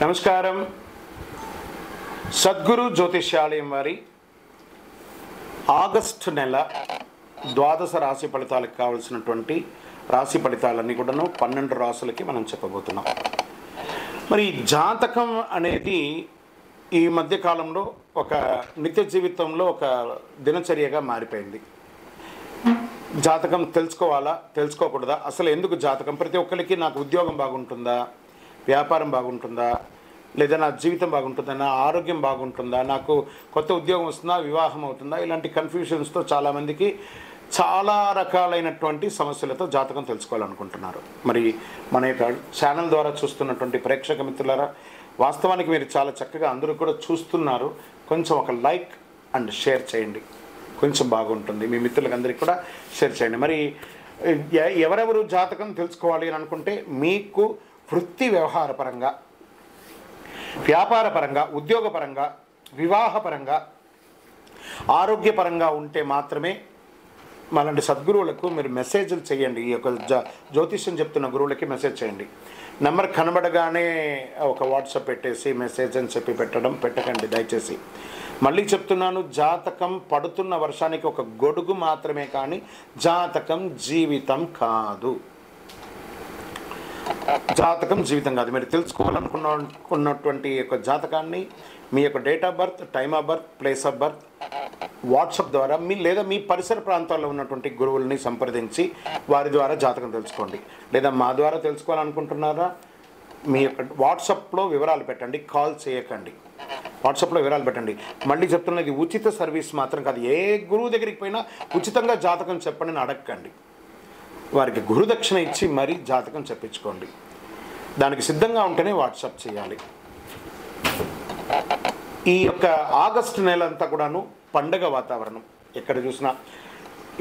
నమస్కారం. సద్గురు జ్యోతిష్యాలయం వారి ఆగస్టు నెల ద్వాదశ రాశి ఫలితాలకు కావాల్సినటువంటి రాశి ఫలితాలన్నీ కూడాను 12 రాశులకి మనం చెప్పబోతున్నాం. మరి జాతకం అనేది ఈ మధ్యకాలంలో ఒక నిత్య జీవితంలో ఒక దినచర్యగా మారిపోయింది. జాతకం తెలుసుకోవాలా తెలుసుకోకూడదా, అసలు ఎందుకు జాతకం? ప్రతి ఒక్కరికి నాకు ఉద్యోగం బాగుంటుందా, వ్యాపారం బాగుంటుందా, లేదా నా జీవితం బాగుంటుందా, నా ఆరోగ్యం బాగుంటుందా, నాకు కొత్త ఉద్యోగం వస్తుందా, వివాహం అవుతుందా, ఇలాంటి కన్ఫ్యూషన్స్తో చాలామందికి చాలా రకాలైనటువంటి సమస్యలతో జాతకం తెలుసుకోవాలనుకుంటున్నారు. మరి మన యొక్క ఛానల్ ద్వారా చూస్తున్నటువంటి ప్రేక్షక మిత్రులారా, వాస్తవానికి మీరు చాలా చక్కగా అందరూ కూడా చూస్తున్నారు. కొంచెం ఒక లైక్ అండ్ షేర్ చేయండి, కొంచెం బాగుంటుంది. మీ మిత్రులందరికీ కూడా షేర్ చేయండి. మరి ఎవరెవరు జాతకం తెలుసుకోవాలి అని అనుకుంటే, మీకు వృత్తి వ్యవహారపరంగా, వ్యాపారపరంగా, ఉద్యోగపరంగా, వివాహపరంగా, ఆరోగ్యపరంగా ఉంటే మాత్రమే మళ్ళీ సద్గురువులకు మీరు మెసేజ్లు చేయండి. ఈ యొక్క జ్యోతిష్యం చెప్తున్న గురువులకి మెసేజ్ చేయండి. నెంబర్ కనబడగానే ఒక వాట్సాప్ పెట్టేసి మెసేజ్ అని చెప్పి పెట్టకండి దయచేసి. మళ్ళీ చెప్తున్నాను, జాతకం పడుతున్న వర్షానికి ఒక గొడుగు మాత్రమే, కానీ జాతకం జీవితం కాదు. జాతకం జీవితం కాదు. మీరు తెలుసుకోవాలనుకున్నటువంటి యొక్క జాతకాన్ని మీ యొక్క date of birth, time of birth, place of birth WhatsApp ద్వారా లేదా మీ పరిసర ప్రాంతాల్లో ఉన్నటువంటి గురువుల్ని సంప్రదించి వారి ద్వారా జాతకం తెలుసుకోండి. లేదా మా ద్వారా తెలుసుకోవాలనుకుంటున్నారా, మీ యొక్క వాట్సాప్లో వివరాలు పెట్టండి, కాల్ చేయకండి. వాట్సాప్లో వివరాలు పెట్టండి. మళ్ళీ చెప్తున్నది ఉచిత సర్వీస్ మాత్రం కాదు. ఏ గురువు దగ్గరికి పోయినా ఉచితంగా జాతకం చెప్పండి అని అడగకండి. వారికి గురుదక్షిణ ఇచ్చి మరీ జాతకం చెప్పించుకోండి. దానికి సిద్ధంగా ఉంటేనే వాట్సాప్ చేయాలి. ఈ యొక్క ఆగస్టు నెల అంతా కూడాను పండగ వాతావరణం. ఎక్కడ చూసినా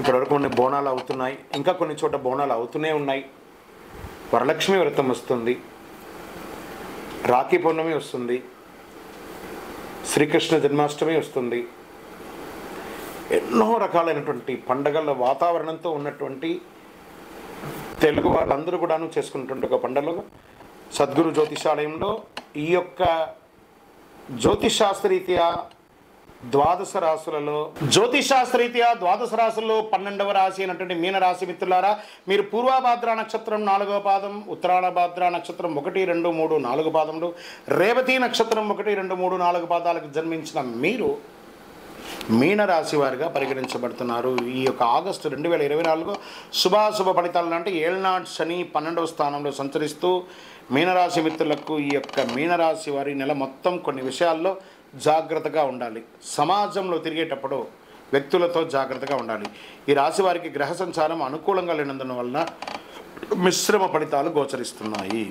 ఇప్పటివరకు కొన్ని బోనాలు అవుతున్నాయి, ఇంకా కొన్ని చోట బోనాలు అవుతూనే ఉన్నాయి. వరలక్ష్మి వ్రతం వస్తుంది, రాఖీ పౌర్ణమి వస్తుంది, శ్రీకృష్ణ జన్మాష్టమి వస్తుంది. ఎన్నో రకాలైనటువంటి పండగల వాతావరణంతో ఉన్నటువంటి తెలుగు వాళ్ళందరూ కూడాను చేసుకున్నటువంటి ఒక పండుగలో సద్గురు జ్యోతిషాలయంలో ఈ యొక్క జ్యోతిషాస్త్రరీత్యా ద్వాదశ రాశులలో 12వ రాశి అయినటువంటి మీనరాశి మిత్రులారా, మీరు పూర్వభాద్ర నక్షత్రం 4వ పాదం, ఉత్తరాయణ భాద్ర నక్షత్రం 1, 2, 3, 4 పాదములు, రేవతి నక్షత్రం 1, 2, 3, 4 పాదాలకు జన్మించిన మీరు మీనరాశి వారిగా పరిగణించబడుతున్నారు. ఈ యొక్క ఆగస్టు 2024 శుభాశుభ ఫలితాలు అంటే ఏళ్నాడు శని 12వ స్థానంలో సంచరిస్తూ మీనరాశి మిత్రులకు ఈ యొక్క మీనరాశి వారి నెల మొత్తం కొన్ని విషయాల్లో జాగ్రత్తగా ఉండాలి. సమాజంలో తిరిగేటప్పుడు వ్యక్తులతో జాగ్రత్తగా ఉండాలి. ఈ రాశి వారికి గ్రహ సంచారం అనుకూలంగా లేనందున వలన మిశ్రమ ఫలితాలు గోచరిస్తున్నాయి.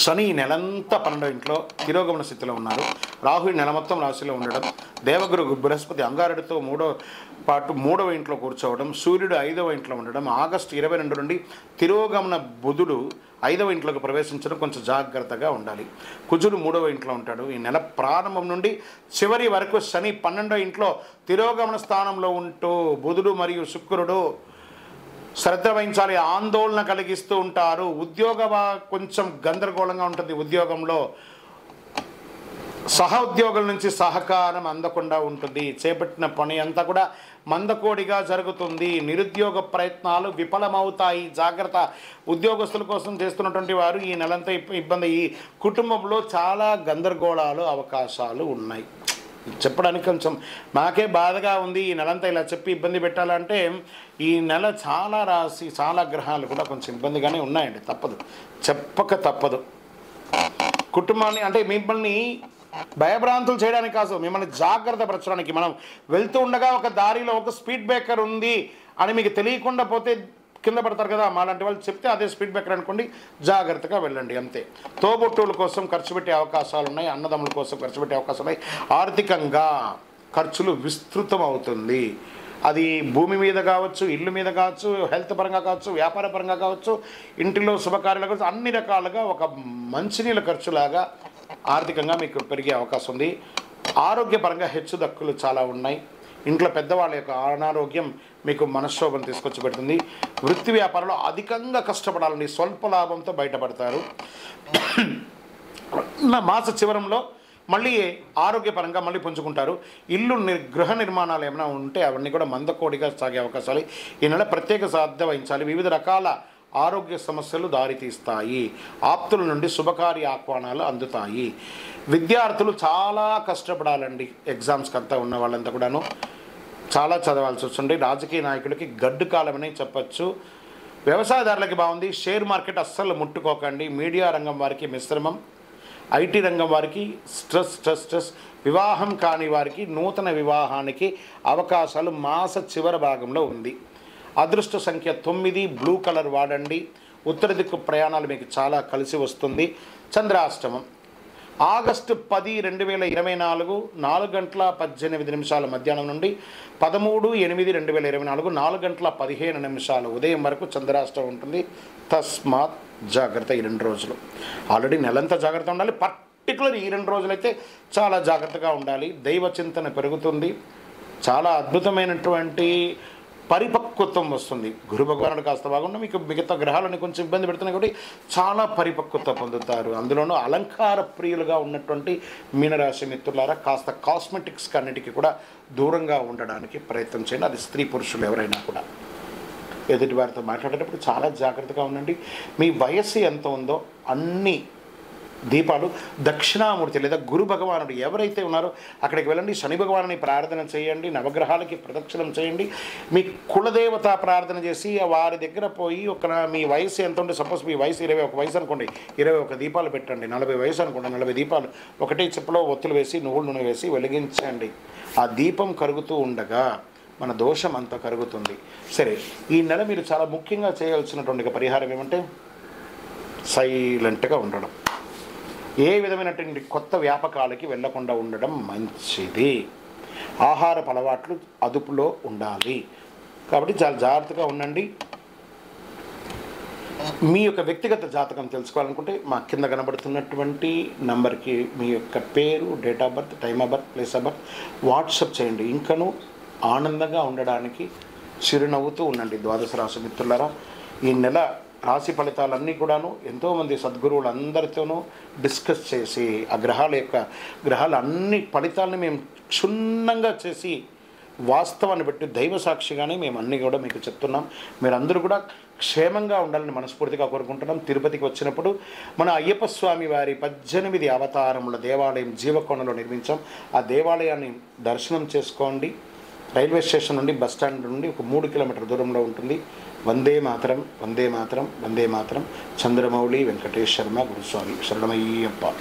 శని ఈ నెలంతా 12వ ఇంట్లో తిరోగమన స్థితిలో ఉన్నారు. రాహు నెల మొత్తం రాశిలో ఉండడం, దేవగురు బృహస్పతి అంగారుడితో 3వ ఇంట్లో కూర్చోవడం, సూర్యుడు 5వ ఇంట్లో ఉండడం, ఆగస్టు 22 నుండి తిరోగమన బుధుడు 5వ ఇంట్లోకి ప్రవేశించడం, కొంచెం జాగ్రత్తగా ఉండాలి. కుజుడు 3వ ఇంట్లో ఉంటాడు. ఈ నెల ప్రారంభం నుండి చివరి వరకు శని 12వ ఇంట్లో తిరోగమన స్థానంలో ఉంటూ బుధుడు మరియు శుక్రుడు శ్రద్ధ వహించాలి, ఆందోళన కలిగిస్తూ ఉంటారు. ఉద్యోగం కొంచెం గందరగోళంగా ఉంటుంది. ఉద్యోగంలో సహోద్యోగుల నుంచి సహకారం అందకుండా ఉంటుంది. చేపట్టిన పని అంతా కూడా మందకోడిగా జరుగుతుంది. నిరుద్యోగ ప్రయత్నాలు విఫలమవుతాయి. జాగ్రత్త. ఉద్యోగస్తుల కోసం చేస్తున్నటువంటి వారు ఈ నెలంతా ఇబ్బంది. ఈ కుటుంబంలో చాలా గందరగోళాలు అవకాశాలు ఉన్నాయి. చెప్పడానికి కొంచెం నాకే బాధగా ఉంది. ఈ నెలంతా ఇలా చెప్పి ఇబ్బంది పెట్టాలంటే ఈ నెల చాలా గ్రహాలు కూడా కొంచెం ఇబ్బందిగానే ఉన్నాయండి. చెప్పక తప్పదు. కుటుంబాన్ని అంటే మిమ్మల్ని భయభ్రాంతులు చేయడానికి కాదు, మిమ్మల్ని జాగ్రత్త పరచడానికి. మనం వెళ్తూ ఉండగా ఒక దారిలో ఒక స్పీడ్ బ్రేకర్ ఉంది అని మీకు తెలియకుండా పోతే కింద పడతారు కదా, మాలాంటి వాళ్ళు చెప్తే అదే స్పీడ్ బ్రేకర్ అనుకోండి, జాగ్రత్తగా వెళ్ళండి అంతే. తోబుట్టువుల కోసం ఖర్చు పెట్టే అవకాశాలు ఉన్నాయి, అన్నదమ్ముల కోసం ఖర్చు పెట్టే అవకాశాలు ఉన్నాయి. ఆర్థికంగా ఖర్చులు విస్తృతం అవుతుంది. అది భూమి మీద కావచ్చు, ఇల్లు మీద కావచ్చు, హెల్త్ పరంగా కావచ్చు, వ్యాపార పరంగా కావచ్చు, ఇంటిలో శుభకార్యాలు కావచ్చు, అన్ని రకాలుగా ఒక మంచినీళ్ళ ఖర్చులాగా ఆర్థికంగా మీకు పెరిగే అవకాశం ఉంది. ఆరోగ్యపరంగా హెచ్చుదక్కులు చాలా ఉన్నాయి. ఇంట్లో పెద్దవాళ్ళ యొక్క అనారోగ్యం మీకు మనశ్శోభను తీసుకొచ్చి పెడుతుంది. వృత్తి వ్యాపారంలో అధికంగా కష్టపడాలండి, స్వల్ప లాభంతో బయటపడతారు. మాస చివరంలో మళ్ళీ ఆరోగ్యపరంగా మళ్ళీ పుంజుకుంటారు. గృహ నిర్మాణాలు ఏమైనా ఉంటే అవన్నీ కూడా మందకోడిగా సాగే అవకాశాలు ఈ నెల ప్రత్యేక శ్రద్ధ వహించాలి. వివిధ రకాల ఆరోగ్య సమస్యలు దారితీస్తాయి. ఆప్తుల నుండి శుభకార్య ఆహ్వానాలు అందుతాయి. విద్యార్థులు చాలా కష్టపడాలండి. ఎగ్జామ్స్కి అంతా ఉన్న వాళ్ళంతా కూడాను చాలా చదవాల్సి వస్తుంది. రాజకీయ నాయకులకి గడ్డు కాలమని చెప్పచ్చు. వ్యవసాయదారులకి బాగుంది. షేర్ మార్కెట్ అస్సలు ముట్టుకోకండి. మీడియా రంగం వారికి మిశ్రమం. ఐటీ రంగం వారికి స్ట్రెస్. వివాహం కాని వారికి నూతన వివాహానికి అవకాశాలు మాస చివరి భాగంలో ఉంది. అదృష్ట సంఖ్య 9, బ్లూ కలర్ వాడండి. ఉత్తర దిక్కు ప్రయాణాలు మీకు చాలా కలిసి వస్తుంది. చంద్రాష్టమం ఆగస్టు 10, 2024 4:18 మధ్యాహ్నం నుండి 13/8/2024 4:15 ఉదయం వరకు చంద్రాష్టమం ఉంటుంది. తస్మాత్ జాగ్రత్త. ఈ 2 రోజులు ఆల్రెడీ నెలంతా జాగ్రత్త ఉండాలి. పర్టికులర్ ఈ 2 రోజులైతే చాలా జాగ్రత్తగా ఉండాలి. దైవ చింతన పెరుగుతుంది. చాలా అద్భుతమైనటువంటి పరిపక్వత్వం వస్తుంది. గురు భగవానుడు కాస్త బాగుండా మీకు మిగతా గ్రహాలను కొంచెం ఇబ్బంది పెడుతున్నాయి కాబట్టి చాలా పరిపక్వత పొందుతారు. అందులోనూ అలంకార ప్రియులుగా ఉన్నటువంటి మీనరాశి మిత్రులారా కాస్త కాస్మెటిక్స్ అన్నిటికీ కూడా దూరంగా ఉండడానికి ప్రయత్నం చేయండి. అది స్త్రీ పురుషులు ఎవరైనా కూడా. ఎదుటి వారితో మాట్లాడేటప్పుడు చాలా జాగ్రత్తగా ఉండండి. మీ వయస్సు ఎంత ఉందో అన్ని దీపాలు దక్షిణామూర్తి లేదా గురు భగవానుడు ఎవరైతే ఉన్నారో అక్కడికి వెళ్ళండి. శని భగవానుని ప్రార్థన చేయండి. నవగ్రహాలకి ప్రదక్షిణం చేయండి. మీ కులదేవత ప్రార్థన చేసి వారి దగ్గర పోయి మీ వయసు ఎంత ఉంటే, సపోజ్ మీ వయసు 21 వయసు అనుకోండి, 21 దీపాలు పెట్టండి. 40 వయసు అనుకోండి, 40 దీపాలు ఒకటే చెప్పులో ఒత్తులు వేసి నువ్వుల నూనె వేసి వెలిగించండి. ఆ దీపం కరుగుతూ ఉండగా మన దోషం అంతా కరుగుతుంది. సరే, ఈ నెల మీరు చాలా ముఖ్యంగా చేయాల్సినటువంటి పరిహారం ఏమంటే సైలెంట్గా ఉండడం. ఏ విధమైనటువంటి కొత్త వ్యాపకాలకి వెళ్లకుండా ఉండడం మంచిది. ఆహారపు అలవాట్లు అదుపులో ఉండాలి. కాబట్టి చాలా జాగ్రత్తగా ఉండండి. మీ యొక్క వ్యక్తిగత జాతకం తెలుసుకోవాలనుకుంటే మా కింద కనబడుతున్నటువంటి నంబర్కి మీ యొక్క పేరు, date of birth, time of birth, place of birth WhatsApp చేయండి. ఇంకనూ ఆనందంగా ఉండడానికి చిరునవ్వుతూ ఉండండి. ద్వాదశ రాశి మిత్రులారా, ఈ నెల రాశి ఫలితాలన్నీ కూడాను ఎంతోమంది సద్గురువులు అందరితోనూ డిస్కస్ చేసి ఆ గ్రహాల అన్ని ఫలితాలని మేము క్షుణ్ణంగా చేసి వాస్తవాన్ని బట్టి దైవ సాక్షిగానే మేము అన్నీ కూడా మీకు చెప్తున్నాం. మీరందరూ కూడా క్షేమంగా ఉండాలని మనస్ఫూర్తిగా కోరుకుంటున్నాం. తిరుపతికి వచ్చినప్పుడు మన అయ్యప్ప స్వామి వారి 18 అవతారముల దేవాలయం జీవకోణలో నిర్మించాం. ఆ దేవాలయాన్ని దర్శనం చేసుకోండి. రైల్వే స్టేషన్ నుండి బస్ స్టాండ్ నుండి ఒక 3 కిలోమీటర్ దూరంలో ఉంటుంది. వందే మాతరం, వందే మాతరం, వందే మాతరం. చంద్రమౌళి వెంకటేష్ శర్మ గురుస్వామి. శరణమయ్యప్ప.